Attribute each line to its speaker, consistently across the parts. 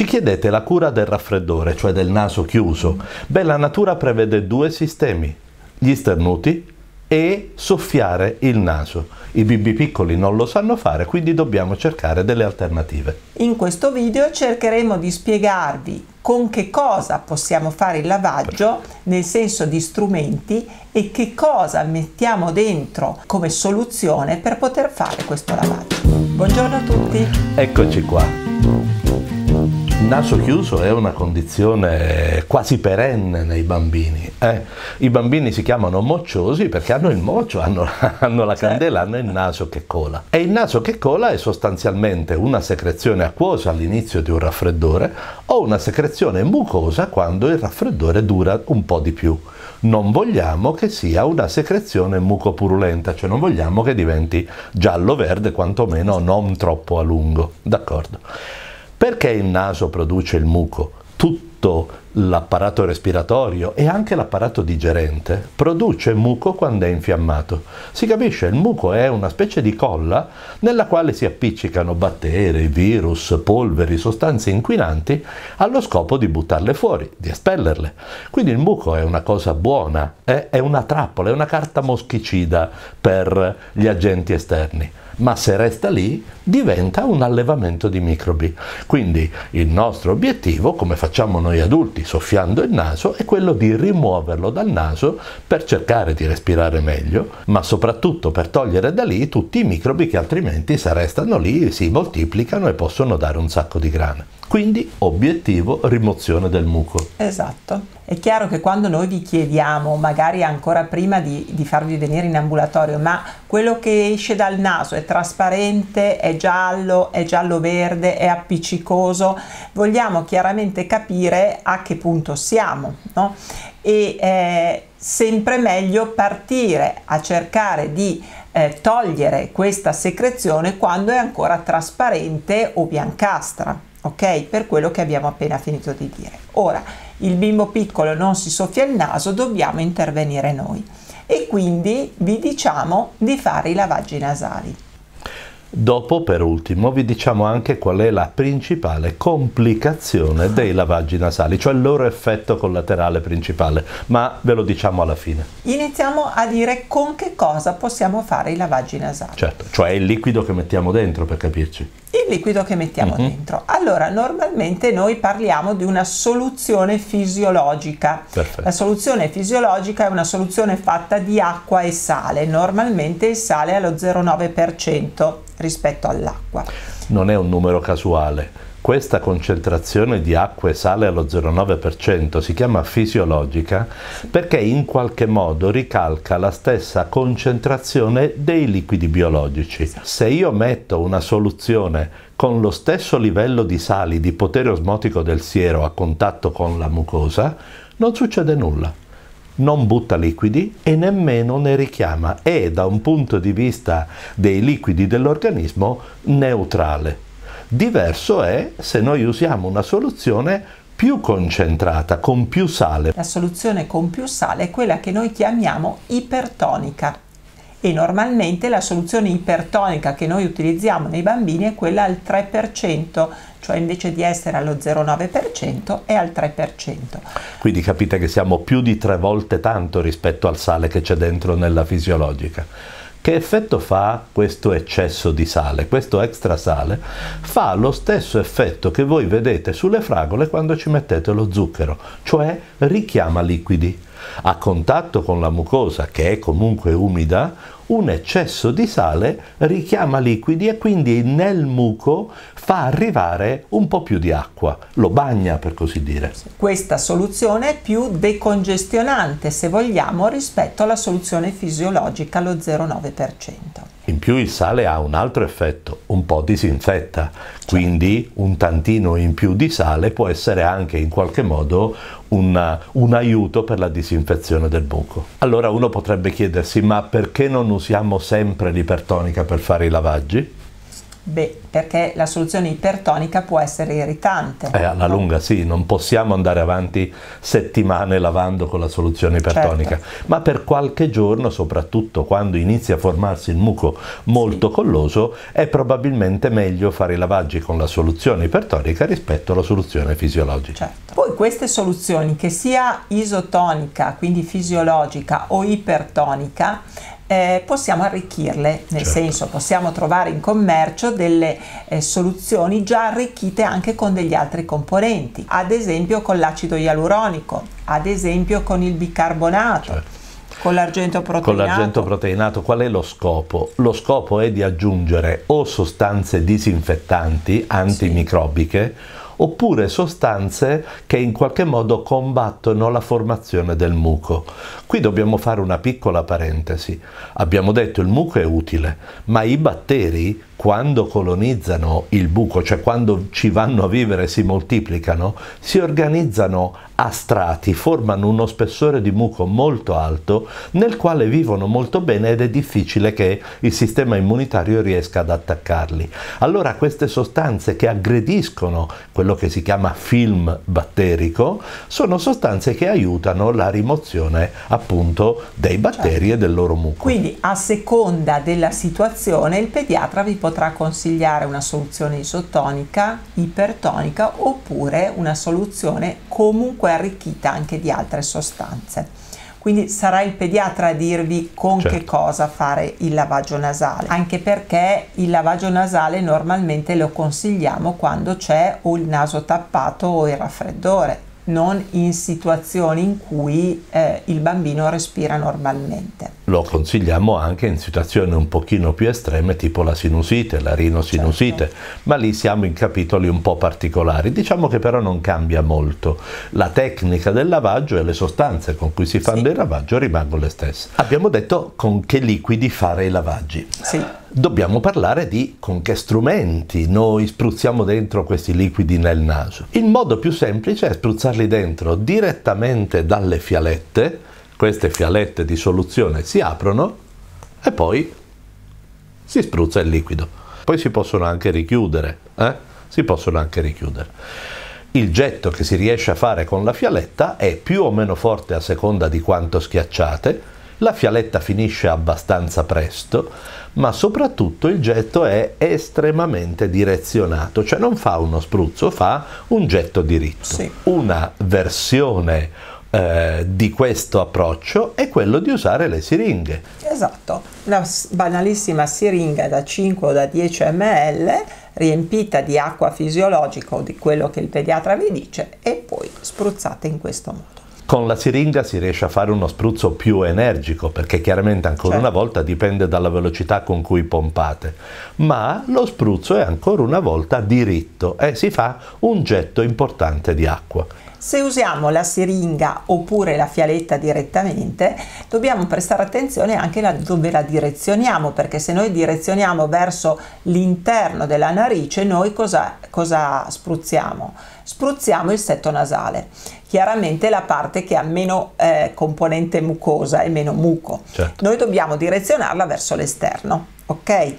Speaker 1: Ci chiedete la cura del raffreddore, cioè del naso chiuso. Beh, la natura prevede due sistemi, gli sternuti e soffiare il naso. I bimbi piccoli non lo sanno fare, quindi dobbiamo cercare delle alternative.
Speaker 2: In questo video cercheremo di spiegarvi con che cosa possiamo fare il lavaggio, nel senso di strumenti, e che cosa mettiamo dentro come soluzione per poter fare questo lavaggio. Buongiorno a tutti!
Speaker 1: Eccoci qua. Il naso chiuso è una condizione quasi perenne nei bambini. I bambini si chiamano mocciosi perché hanno il mocio, hanno la candela, hanno il naso che cola. E il naso che cola è sostanzialmente una secrezione acquosa all'inizio di un raffreddore o una secrezione mucosa quando il raffreddore dura un po' di più. Non vogliamo che sia una secrezione mucopurulenta, cioè non vogliamo che diventi giallo-verde, quantomeno non troppo a lungo. D'accordo? Perché il naso produce il muco? Tutto l'apparato respiratorio e anche l'apparato digerente produce muco quando è infiammato. Si capisce? Il muco è una specie di colla nella quale si appiccicano batteri, virus, polveri, sostanze inquinanti allo scopo di buttarle fuori, di espellerle. Quindi il muco è una cosa buona, è una trappola, è una carta moschicida per gli agenti esterni. Ma se resta lì diventa un allevamento di microbi. Quindi il nostro obiettivo, come facciamo noi adulti soffiando il naso, è quello di rimuoverlo dal naso per cercare di respirare meglio, ma soprattutto per togliere da lì tutti i microbi che altrimenti, se restano lì, si moltiplicano e possono dare un sacco di grane. Quindi obiettivo rimozione del muco.
Speaker 2: Esatto. È chiaro che quando noi vi chiediamo, magari ancora prima di farvi venire in ambulatorio, ma quello che esce dal naso è trasparente, è giallo-verde, è appiccicoso, vogliamo chiaramente capire a che punto siamo, no? E è sempre meglio partire a cercare di togliere questa secrezione quando è ancora trasparente o biancastra. Ok? Per quello che abbiamo appena finito di dire. Ora, il bimbo piccolo non si soffia il naso, dobbiamo intervenire noi e quindi vi diciamo di fare i lavaggi nasali.
Speaker 1: Dopo, per ultimo, vi diciamo anche qual è la principale complicazione dei lavaggi nasali, cioè il loro effetto collaterale principale, ma ve lo diciamo alla fine.
Speaker 2: Iniziamo a dire con che cosa possiamo fare i lavaggi nasali.
Speaker 1: Certo, cioè il liquido che mettiamo dentro, per capirci.
Speaker 2: Il liquido che mettiamo dentro. Allora, normalmente noi parliamo di una soluzione fisiologica.
Speaker 1: Perfetto.
Speaker 2: La soluzione fisiologica è una soluzione fatta di acqua e sale. Normalmente il sale è allo 0,9% rispetto all'acqua.
Speaker 1: Non è un numero casuale. Questa concentrazione di acqua e sale allo 0,9% si chiama fisiologica perché in qualche modo ricalca la stessa concentrazione dei liquidi biologici. Se io metto una soluzione con lo stesso livello di sali di potere osmotico del siero a contatto con la mucosa, non succede nulla. Non butta liquidi e nemmeno ne richiama. È da un punto di vista dei liquidi dell'organismo neutrale. Diverso è se noi usiamo una soluzione più concentrata, con più sale.
Speaker 2: La soluzione con più sale è quella che noi chiamiamo ipertonica e normalmente la soluzione ipertonica che noi utilizziamo nei bambini è quella al 3%, cioè invece di essere allo 0,9% è al 3%.
Speaker 1: Quindi capite che siamo più di 3 volte tanto rispetto al sale che c'è dentro nella fisiologica. Che effetto fa questo eccesso di sale? Questo extra sale fa lo stesso effetto che voi vedete sulle fragole quando ci mettete lo zucchero, cioè richiama liquidi. A contatto con la mucosa, che è comunque umida, un eccesso di sale richiama liquidi e quindi nel muco fa arrivare un po' più di acqua, lo bagna per così dire.
Speaker 2: Questa soluzione è più decongestionante, se vogliamo, rispetto alla soluzione fisiologica allo 0,9%.
Speaker 1: In più il sale ha un altro effetto, un po' disinfetta, quindi un tantino in più di sale può essere anche in qualche modo un aiuto per la disinfezione del muco. Allora uno potrebbe chiedersi, ma perché non usiamo sempre l'ipertonica per fare i lavaggi?
Speaker 2: Beh, perché la soluzione ipertonica può essere irritante.
Speaker 1: Alla lunga sì, non possiamo andare avanti settimane lavando con la soluzione ipertonica,
Speaker 2: certo,
Speaker 1: ma per qualche giorno, soprattutto quando inizia a formarsi il muco molto colloso, è probabilmente meglio fare i lavaggi con la soluzione ipertonica rispetto alla soluzione fisiologica.
Speaker 2: Certo. Poi queste soluzioni, che sia isotonica, quindi fisiologica, o ipertonica, possiamo arricchirle, nel senso possiamo trovare in commercio delle soluzioni già arricchite anche con degli altri componenti, ad esempio con l'acido ialuronico, ad esempio con il bicarbonato, con l'argento proteinato.
Speaker 1: Con l'argento proteinato qual è lo scopo? Lo scopo è di aggiungere o sostanze disinfettanti, antimicrobiche, oppure sostanze che in qualche modo combattono la formazione del muco. Qui dobbiamo fare una piccola parentesi. Abbiamo detto che il muco è utile, ma i batteri, quando colonizzano il buco, cioè quando ci vanno a vivere e si moltiplicano, si organizzano a strati, formano uno spessore di muco molto alto nel quale vivono molto bene ed è difficile che il sistema immunitario riesca ad attaccarli. Allora queste sostanze che aggrediscono quello che si chiama film batterico sono sostanze che aiutano la rimozione appunto dei batteri e del loro muco.
Speaker 2: Quindi a seconda della situazione il pediatra vi potrà consigliare una soluzione isotonica, ipertonica oppure una soluzione comunque arricchita anche di altre sostanze. Quindi sarà il pediatra a dirvi con che cosa fare il lavaggio nasale, anche perché il lavaggio nasale normalmente lo consigliamo quando c'è o il naso tappato o il raffreddore, non in situazioni in cui il bambino respira normalmente.
Speaker 1: Lo consigliamo anche in situazioni un pochino più estreme, tipo la sinusite, la rinosinusite, ma lì siamo in capitoli un po' particolari. Diciamo che però non cambia molto. La tecnica del lavaggio e le sostanze con cui si fanno il lavaggio rimangono le stesse. Abbiamo detto con che liquidi fare i lavaggi. Dobbiamo parlare di con che strumenti noi spruzziamo dentro questi liquidi nel naso. Il modo più semplice è spruzzarli dentro direttamente dalle fialette. Queste fialette di soluzione si aprono e poi si spruzza il liquido. Poi si possono anche richiudere, Si possono anche richiudere. Il getto che si riesce a fare con la fialetta è più o meno forte a seconda di quanto schiacciate. La fialetta finisce abbastanza presto, ma soprattutto il getto è estremamente direzionato, cioè non fa uno spruzzo, fa un getto diritto. Una versione di questo approccio è quello di usare le siringhe.
Speaker 2: Esatto, una banalissima siringa da 5 o da 10 ml riempita di acqua fisiologica o di quello che il pediatra vi dice e poi spruzzate in questo modo.
Speaker 1: Con la siringa si riesce a fare uno spruzzo più energico, perché chiaramente ancora una volta dipende dalla velocità con cui pompate, ma lo spruzzo è ancora una volta diritto e si fa un getto importante di acqua.
Speaker 2: Se usiamo la siringa oppure la fialetta direttamente, dobbiamo prestare attenzione anche dove la direzioniamo, perché se noi direzioniamo verso l'interno della narice, noi cosa spruzziamo? Spruzziamo il setto nasale, chiaramente la parte che ha meno componente mucosa e meno muco. Noi dobbiamo direzionarla verso l'esterno, ok?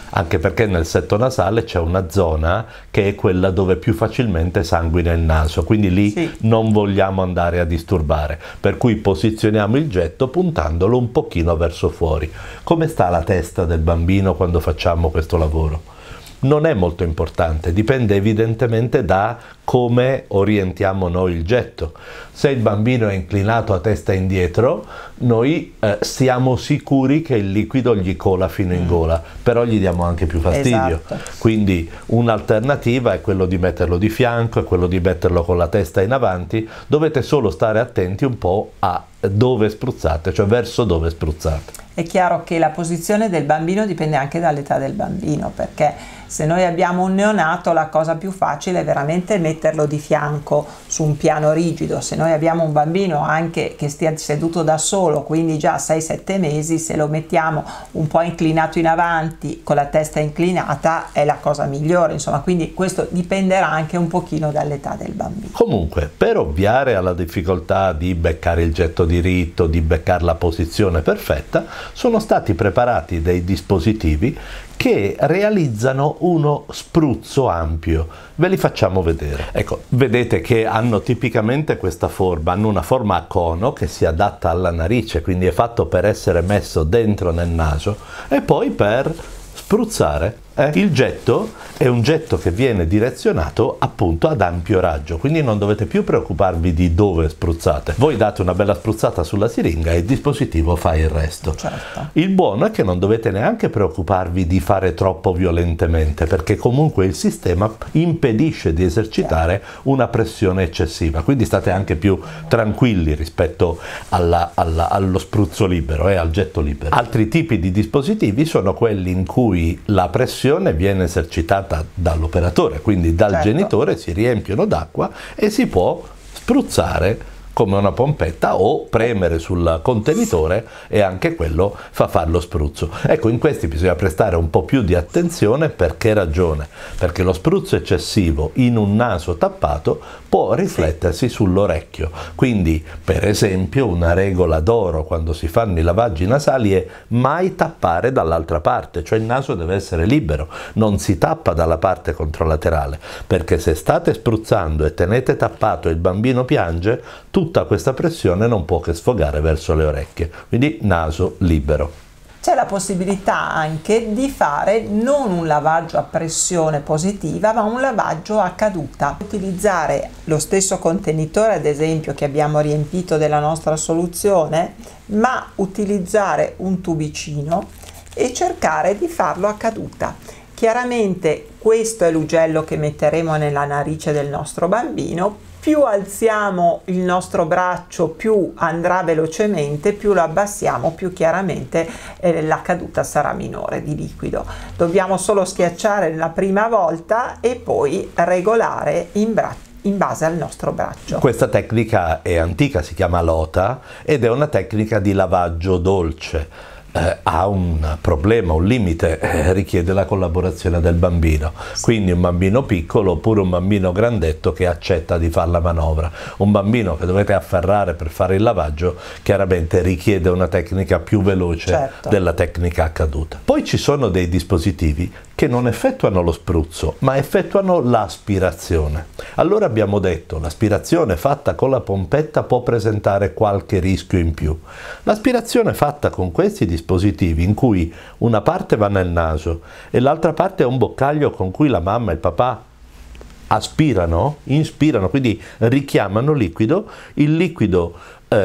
Speaker 1: Anche perché nel setto nasale c'è una zona che è quella dove più facilmente sanguina il naso, quindi lì non vogliamo andare a disturbare, per cui posizioniamo il getto puntandolo un pochino verso fuori. Come sta la testa del bambino quando facciamo questo lavoro? Non è molto importante, dipende evidentemente da come orientiamo noi il getto. Se il bambino è inclinato a testa indietro, noi siamo sicuri che il liquido gli cola fino in gola, però gli diamo anche più fastidio. Quindi un'alternativa è quello di metterlo di fianco, è quello di metterlo con la testa in avanti. Dovete solo stare attenti un po' a dove spruzzate, cioè verso dove spruzzate.
Speaker 2: È chiaro che la posizione del bambino dipende anche dall'età del bambino, perché se noi abbiamo un neonato la cosa più facile è veramente metterlo di fianco su un piano rigido. Se noi abbiamo un bambino anche che stia seduto da solo, quindi già 6-7 mesi, se lo mettiamo un po' inclinato in avanti con la testa inclinata è la cosa migliore, insomma, quindi questo dipenderà anche un pochino dall'età del bambino.
Speaker 1: Comunque, per ovviare alla difficoltà di beccare il getto diritto, di beccare la posizione perfetta, sono stati preparati dei dispositivi che realizzano uno spruzzo ampio. Ve li facciamo vedere. Ecco, vedete che hanno tipicamente questa forma, hanno una forma a cono che si adatta alla narice, quindi è fatto per essere messo dentro nel naso e poi per spruzzare. Il getto è un getto che viene direzionato appunto ad ampio raggio, quindi non dovete più preoccuparvi di dove spruzzate. Voi date una bella spruzzata sulla siringa e il dispositivo fa il resto.
Speaker 2: Certo.
Speaker 1: Il buono è che non dovete neanche preoccuparvi di fare troppo violentemente, perché comunque il sistema impedisce di esercitare una pressione eccessiva, quindi state anche più tranquilli rispetto allo spruzzo libero, al getto libero. Altri tipi di dispositivi sono quelli in cui la pressione viene esercitata dall'operatore, quindi dal genitore, si riempiono d'acqua e si può spruzzare come una pompetta o premere sul contenitore e anche quello fa fare lo spruzzo. Ecco, in questi bisogna prestare un po' più di attenzione. Per che ragione? Perché lo spruzzo eccessivo in un naso tappato può riflettersi sull'orecchio. Quindi, per esempio, una regola d'oro quando si fanno i lavaggi nasali è mai tappare dall'altra parte, cioè il naso deve essere libero, non si tappa dalla parte controlaterale, perché se state spruzzando e tenete tappato e il bambino piange, tutta questa pressione non può che sfogare verso le orecchie, quindi naso libero.
Speaker 2: C'è la possibilità anche di fare non un lavaggio a pressione positiva, ma un lavaggio a caduta. Utilizzare lo stesso contenitore, ad esempio, che abbiamo riempito della nostra soluzione, ma utilizzare un tubicino e cercare di farlo a caduta. Chiaramente questo è l'ugello che metteremo nella narice del nostro bambino. Più alziamo il nostro braccio, più andrà velocemente, più lo abbassiamo, più chiaramente la caduta sarà minore di liquido. Dobbiamo solo schiacciare la prima volta e poi regolare in base al nostro braccio.
Speaker 1: Questa tecnica è antica, si chiama Lota ed è una tecnica di lavaggio dolce. Ha un problema, un limite, richiede la collaborazione del bambino, quindi un bambino piccolo oppure un bambino grandetto che accetta di fare la manovra. Un bambino che dovete afferrare per fare il lavaggio chiaramente richiede una tecnica più veloce della tecnica a caduta. Poi ci sono dei dispositivi che non effettuano lo spruzzo, ma effettuano l'aspirazione. Allora abbiamo detto, l'aspirazione fatta con la pompetta può presentare qualche rischio in più. L'aspirazione fatta con questi dispositivi, in cui una parte va nel naso e l'altra parte è un boccaglio con cui la mamma e il papà aspirano, inspirano, quindi richiamano liquido, il liquido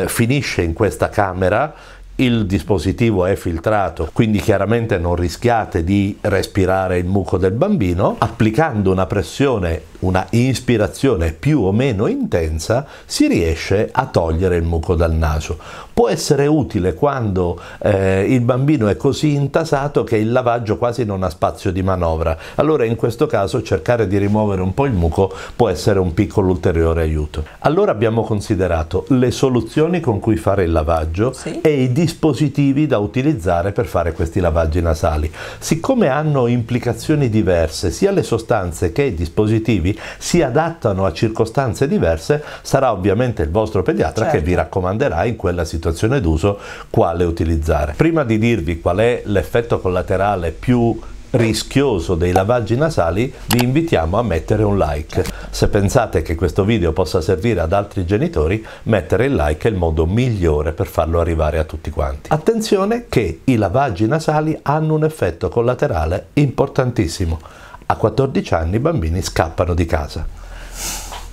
Speaker 1: finisce in questa camera, il dispositivo è filtrato, quindi chiaramente non rischiate di respirare il muco del bambino. Applicando una pressione, una ispirazione più o meno intensa, si riesce a togliere il muco dal naso. Può essere utile quando il bambino è così intasato che il lavaggio quasi non ha spazio di manovra. Allora in questo caso cercare di rimuovere un po' il muco può essere un piccolo ulteriore aiuto. Allora abbiamo considerato le soluzioni con cui fare il lavaggio e i dispositivi da utilizzare per fare questi lavaggi nasali. Siccome hanno implicazioni diverse, sia le sostanze che i dispositivi si adattano a circostanze diverse, sarà ovviamente il vostro pediatra che vi raccomanderà in quella situazione d'uso quale utilizzare. Prima di dirvi qual è l'effetto collaterale più rischioso dei lavaggi nasali, vi invitiamo a mettere un like. Se pensate che questo video possa servire ad altri genitori, mettere il like è il modo migliore per farlo arrivare a tutti quanti. Attenzione che i lavaggi nasali hanno un effetto collaterale importantissimo. A 14 anni i bambini scappano di casa,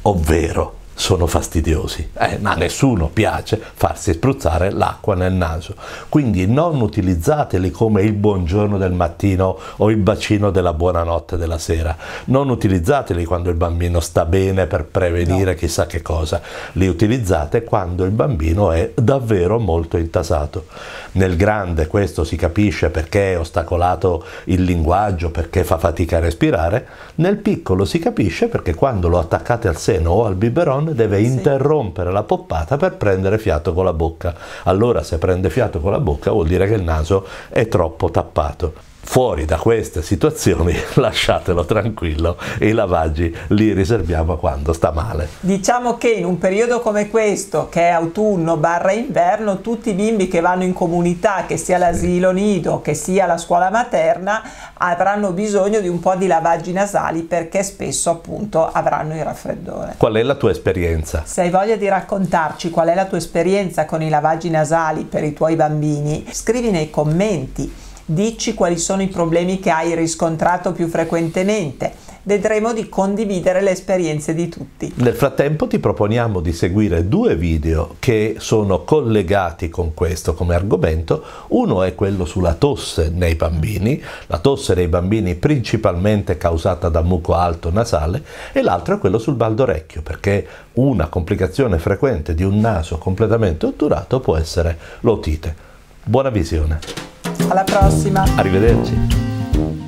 Speaker 1: ovvero sono fastidiosi, ma a nessuno piace farsi spruzzare l'acqua nel naso, quindi non utilizzateli come il buongiorno del mattino o il bacino della buonanotte della sera, non utilizzateli quando il bambino sta bene per prevenire chissà che cosa, li utilizzate quando il bambino è davvero molto intasato. Nel grande questo si capisce perché è ostacolato il linguaggio, perché fa fatica a respirare, nel piccolo si capisce perché quando lo attaccate al seno o al biberon deve interrompere la poppata per prendere fiato con la bocca. Allora se prende fiato con la bocca vuol dire che il naso è troppo tappato. fuori da queste situazioni lasciatelo tranquillo, i lavaggi li riserviamo a quando sta male.
Speaker 2: Diciamo che in un periodo come questo, che è autunno/inverno, tutti i bimbi che vanno in comunità, che sia l'asilo nido, che sia la scuola materna, avranno bisogno di un po' di lavaggi nasali, perché spesso appunto avranno il raffreddore.
Speaker 1: Qual è la tua esperienza?
Speaker 2: Se hai voglia di raccontarci qual è la tua esperienza con i lavaggi nasali per i tuoi bambini, scrivi nei commenti, dici quali sono i problemi che hai riscontrato più frequentemente. Vedremo di condividere le esperienze di tutti.
Speaker 1: Nel frattempo ti proponiamo di seguire 2 video che sono collegati con questo come argomento. Uno è quello sulla tosse nei bambini, la tosse nei bambini principalmente causata da muco alto nasale, e l'altro è quello sul mal d'orecchio, perché una complicazione frequente di un naso completamente otturato può essere l'otite. Buona visione.
Speaker 2: Alla prossima.
Speaker 1: Arrivederci.